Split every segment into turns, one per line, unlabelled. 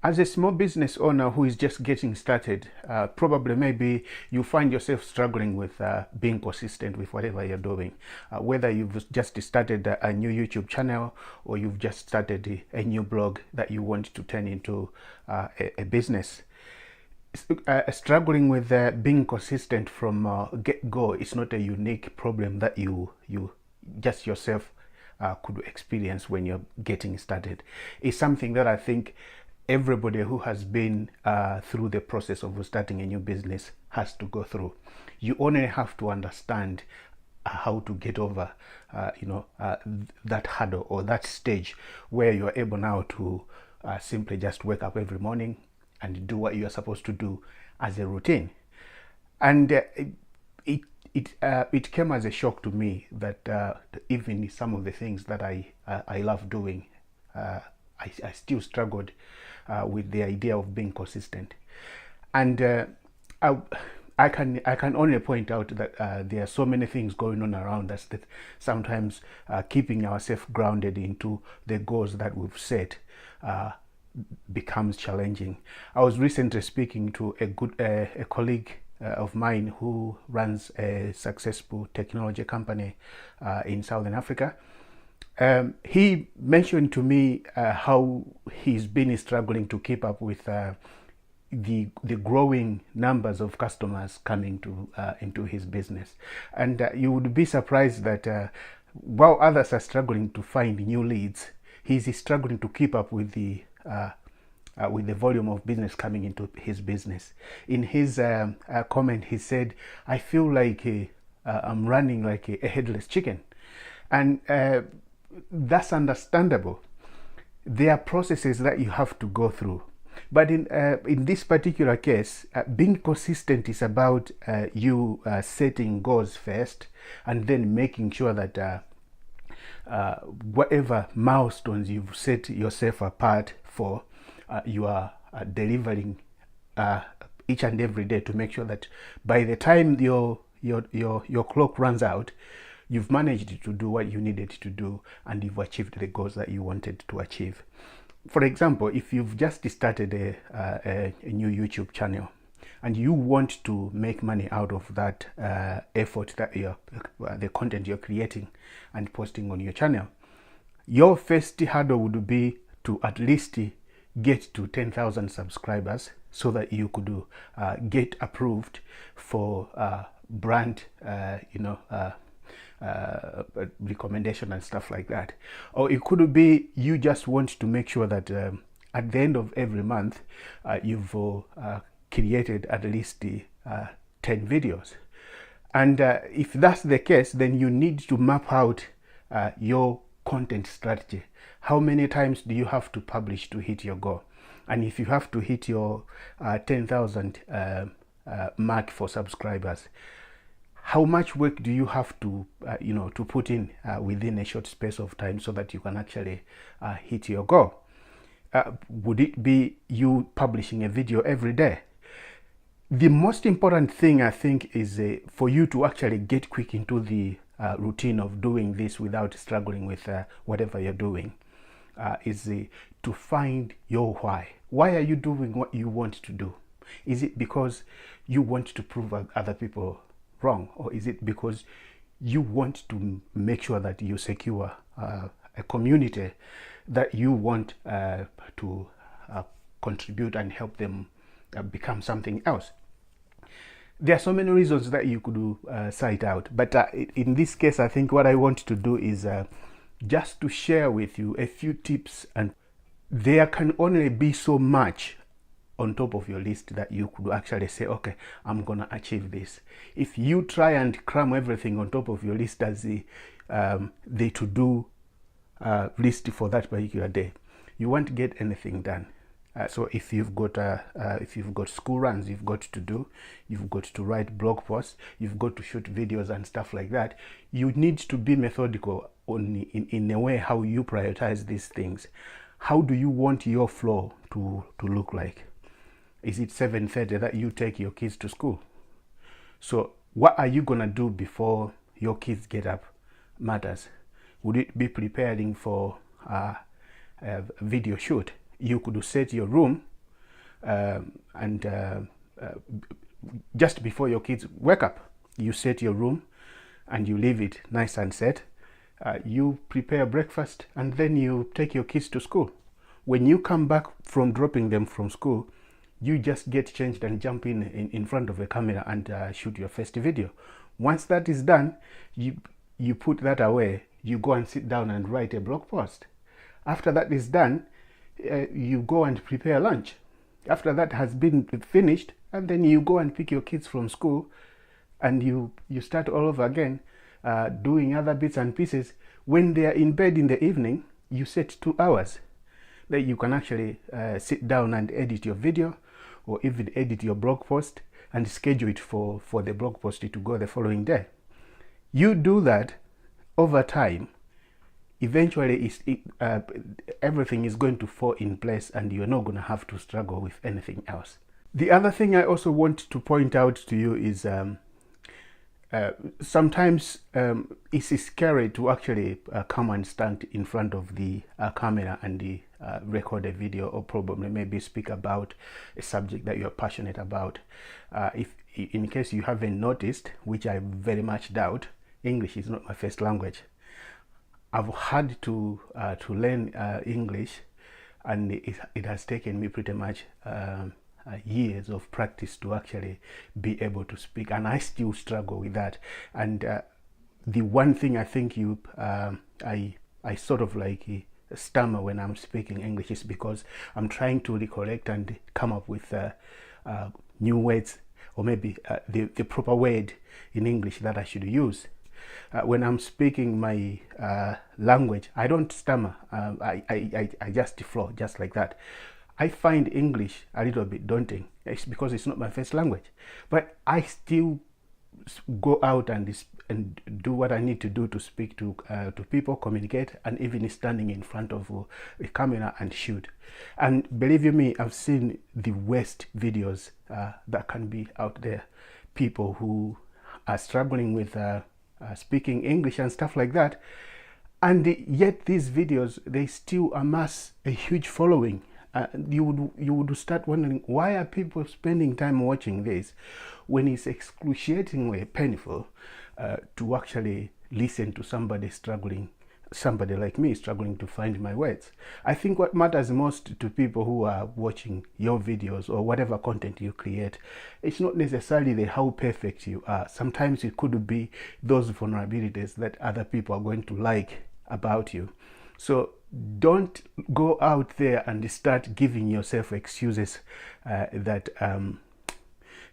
As a small business owner who is just getting started, probably maybe you find yourself struggling with being consistent with whatever you're doing. Whether you've just started a new YouTube channel or you've just started a new blog that you want to turn into a business. Struggling with being consistent from get-go is not a unique problem that you just yourself could experience when you're getting started. It's something that I think everybody who has been through the process of starting a new business has to go through. You only have to understand how to get over that hurdle or that stage where you're able now to simply just wake up every morning and do what you are supposed to do as a routine. And it came as a shock to me that even some of the things that I love doing, I still struggled with the idea of being consistent. And I can only point out that there are so many things going on around us that sometimes keeping ourselves grounded into the goals that we've set becomes challenging. I was recently speaking to a colleague of mine who runs a successful technology company in Southern Africa. He mentioned to me how he's been struggling to keep up with the growing numbers of customers coming to into his business, and you would be surprised that while others are struggling to find new leads, he's struggling to keep up with the volume of business coming into his business. In his comment, he said, "I feel like I'm running like a headless chicken," and that's understandable. There are processes that you have to go through, but in this particular case, being consistent is about you setting goals first, and then making sure that whatever milestones you've set yourself apart for, you are delivering each and every day to make sure that by the time your clock runs out, you've managed to do what you needed to do and you've achieved the goals that you wanted to achieve. For example, if you've just started a new YouTube channel and you want to make money out of that effort that the content you're creating and posting on your channel, your first hurdle would be to at least get to 10,000 subscribers so that you could get approved for brand recommendation and stuff like that. Or it could be you just want to make sure that at the end of every month you've created at least 10 videos. And if that's the case, then you need to map out your content strategy. How many times do you have to publish to hit your goal? And if you have to hit your 10,000 mark for subscribers, how much work do you have to to put in within a short space of time so that you can actually hit your goal? Would it be you publishing a video every day? The most important thing, I think, is for you to actually get quick into the routine of doing this without struggling with whatever you're doing, is to find your why. Why are you doing what you want to do? Is it because you want to prove other people wrong, or is it because you want to make sure that you secure a community that you want to contribute and help them become something else? There are so many reasons that you could cite out, but in this case, I think what I want to do is just to share with you a few tips, and there can only be so much on top of your list that you could actually say, okay, I'm gonna achieve this. If you try and cram everything on top of your list as the to-do list for that particular day, you won't get anything done. So if you've got school runs you've got to do, you've got to write blog posts, you've got to shoot videos and stuff like that, you need to be methodical in a way how you prioritize these things. How do you want your flow to look like? Is it 7:30 that you take your kids to school? So what are you gonna do before your kids get up matters. Would it be preparing for a video shoot? You could set your room and just before your kids wake up, you set your room and you leave it nice and set. You prepare breakfast and then you take your kids to school. When you come back from dropping them from school, you just get changed and jump in front of a camera and shoot your first video. Once that is done, you put that away, you go and sit down and write a blog post. After that is done, you go and prepare lunch. After that has been finished, and then you go and pick your kids from school, and you start all over again, doing other bits and pieces. When they are in bed in the evening, you set 2 hours that you can actually sit down and edit your video, or even edit your blog post and schedule it for the blog post to go the following day. You do that over time, eventually everything is going to fall in place and you're not going to have to struggle with anything else. The other thing I also want to point out to you is sometimes it's scary to actually come and stand in front of the camera and record a video, or probably maybe speak about a subject that you're passionate about. If in case you haven't noticed, which I very much doubt, English is not my first language. I've had to learn English, and it has taken me pretty much years of practice to actually be able to speak, and I still struggle with that. And the one thing I think I sort of like stammer when I'm speaking English is because I'm trying to recollect and come up with new words, or maybe the proper word in English that I should use. When I'm speaking my language, I don't stammer. I just flow just like that. I find English a little bit daunting. It's because it's not my first language, but I still go out and do what I need to do to speak to people, communicate, and even standing in front of a camera and shoot. And believe you me, I've seen the worst videos that can be out there. People who are struggling with speaking English and stuff like that, and yet these videos, they still amass a huge following. You would start wondering, why are people spending time watching this when it's excruciatingly painful to actually listen to somebody like me struggling to find my words. I think what matters most to people who are watching your videos or whatever content you create, it's not necessarily how perfect you are. Sometimes it could be those vulnerabilities that other people are going to like about you. So don't go out there and start giving yourself excuses that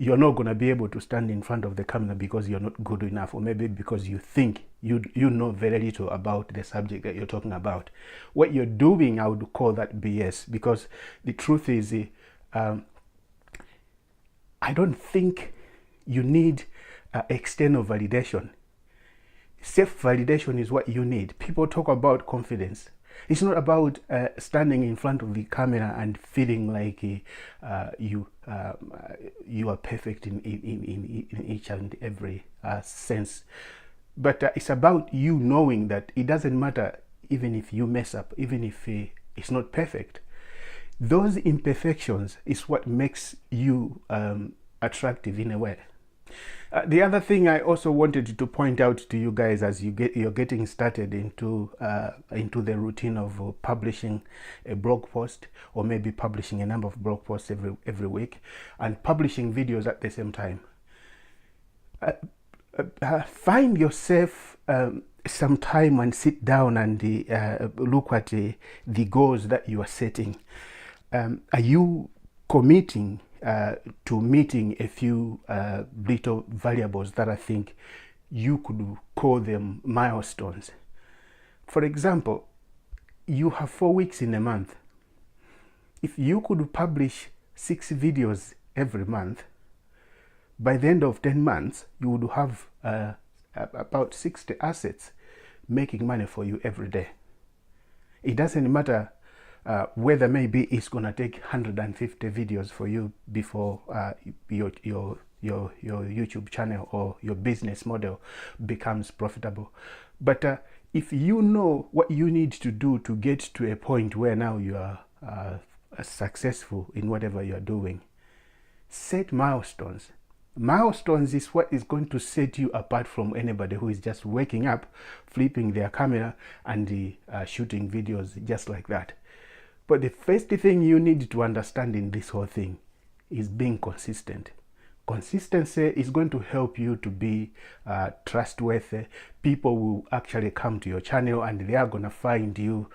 you're not going to be able to stand in front of the camera because you're not good enough, or maybe because you think you know very little about the subject that you're talking about. What you're doing, I would call that BS, because the truth is I don't think you need external validation. Self-validation is what you need. People talk about confidence. It's not about standing in front of the camera and feeling like you are perfect in each and every sense. But it's about you knowing that it doesn't matter even if you mess up, even if it's not perfect. Those imperfections is what makes you attractive in a way. The other thing I also wanted to point out to you guys as you're getting started into the routine of publishing a blog post, or maybe publishing a number of blog posts every week, and publishing videos at the same time. Find yourself some time and sit down and look at the goals that you are setting. Are you committing to meeting a few little variables that I think you could call them milestones? For example, you have 4 weeks in a month. If you could publish 6 videos every month, by the end of 10 months, you would have about 60 assets making money for you every day. It doesn't matter whether maybe it's gonna take 150 videos for you before your YouTube channel or your business model becomes profitable. But if you know what you need to do to get to a point where now you are successful in whatever you're doing, set milestones. Milestones is what is going to set you apart from anybody who is just waking up, flipping their camera and shooting videos just like that. But the first thing you need to understand in this whole thing is being consistent. Consistency is going to help you to be trustworthy. People will actually come to your channel and they are going to find you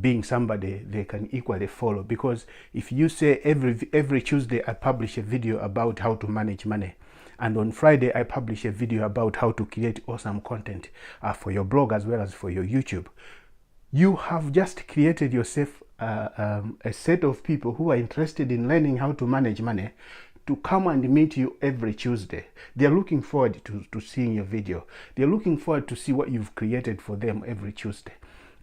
being somebody they can equally follow. Because if you say every Tuesday I publish a video about how to manage money, and on Friday I publish a video about how to create awesome content for your blog as well as for your YouTube, you have just created yourself a set of people who are interested in learning how to manage money to come and meet you every Tuesday. They're looking forward to seeing your video. They're looking forward to see what you've created for them every Tuesday.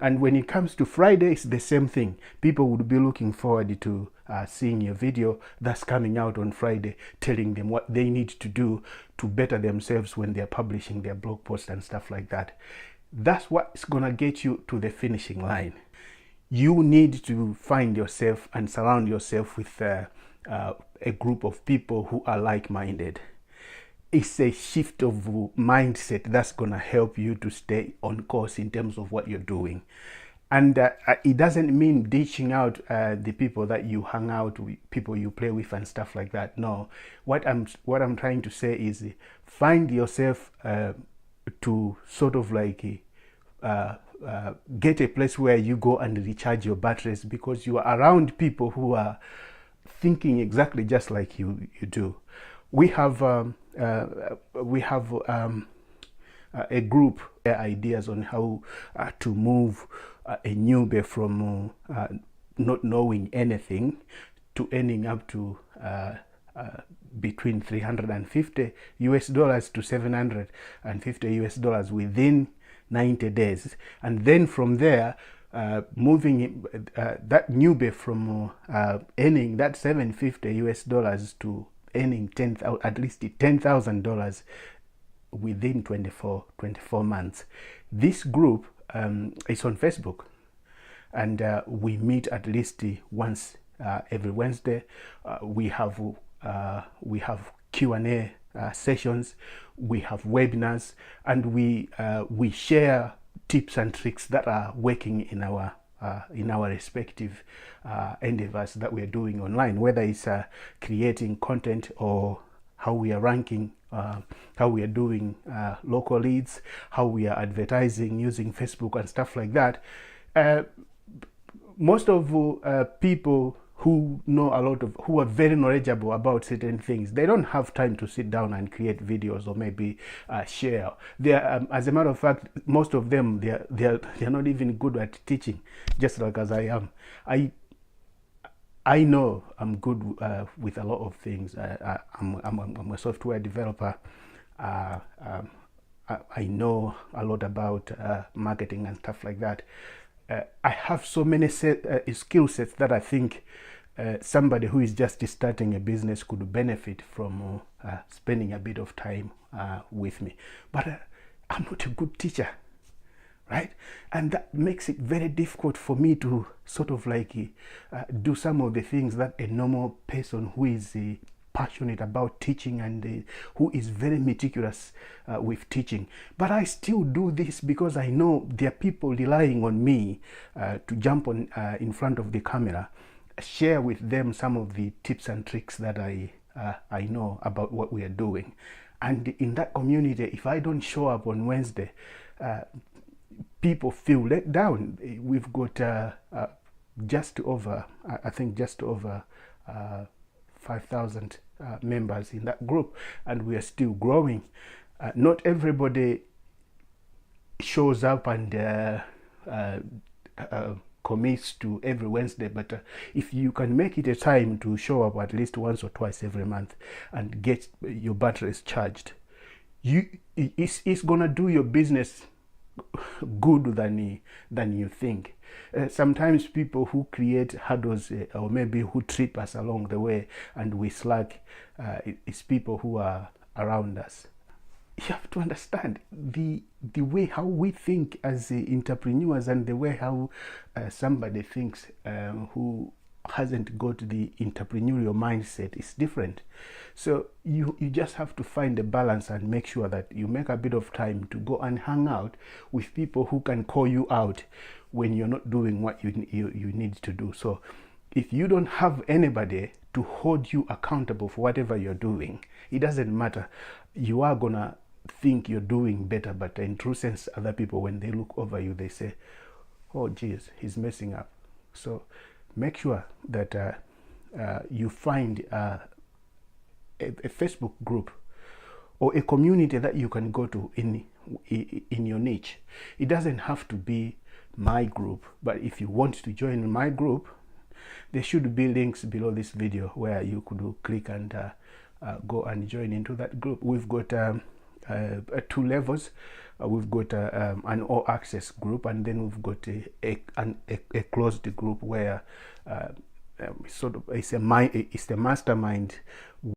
And when it comes to Friday, it's the same thing. People would be looking forward to seeing your video that's coming out on Friday, telling them what they need to do to better themselves when they're publishing their blog posts and stuff like that. That's what's gonna get you to the finishing line. You need to find yourself and surround yourself with a group of people who are like-minded. It's a shift of mindset that's gonna help you to stay on course in terms of what you're doing. And it doesn't mean ditching out the people that you hang out with, people you play with and stuff like that. No, what I'm trying to say is find yourself to sort of like get a place where you go and recharge your batteries, because you are around people who are thinking exactly just like you do. We have a group ideas on how to move a newbie from not knowing anything to earning up to between $350 to $750 within 90 days. And then from there, moving that newbie from earning that $750 to earning at least $10,000 within 24 months. This group is on Facebook, and we meet at least once every Wednesday. We have Q&A sessions, we have webinars, and we share tips and tricks that are working in our respective endeavors that we are doing online, whether it's creating content or how we are ranking, how we are doing local leads, how we are advertising using Facebook and stuff like that. Most of people who know who are very knowledgeable about certain things, they don't have time to sit down and create videos or maybe share. As a matter of fact, most of them they're not even good at teaching, just like as I am. I know I'm good with a lot of things. I'm a software developer. I know a lot about marketing and stuff like that. I have so many skill sets that I think somebody who is just starting a business could benefit from spending a bit of time with me. But I'm not a good teacher, right? And that makes it very difficult for me to sort of like do some of the things that a normal person who is passionate about teaching and who is very meticulous with teaching. But I still do this because I know there are people relying on me to jump on in front of the camera, share with them some of the tips and tricks that I know about what we are doing. And in that community, if I don't show up on Wednesday, people feel let down. We've got just over 5,000 members in that group, and we are still growing. Not everybody shows up and commits to every Wednesday, but if you can make it a time to show up at least once or twice every month and get your batteries charged, it's gonna do your business good than you think. Sometimes people who create hurdles or maybe who trip us along the way and we slack, it's people who are around us. You have to understand the way how we think as entrepreneurs and the way how somebody thinks who hasn't got the entrepreneurial mindset, it's different. So you just have to find a balance and make sure that you make a bit of time to go and hang out with people who can call you out when you're not doing what you need to do. So if you don't have anybody to hold you accountable for whatever you're doing, it doesn't matter. You are gonna think you're doing better, but in true sense, other people, when they look over you, they say, oh geez, he's messing up. So make sure that you find a Facebook group or a community that you can go to in your niche. It doesn't have to be my group, but if you want to join my group, there should be links below this video where you could click and go and join into that group. We've got 2 levels. We've got an all access group, and then we've got a closed group where sort of it's a mastermind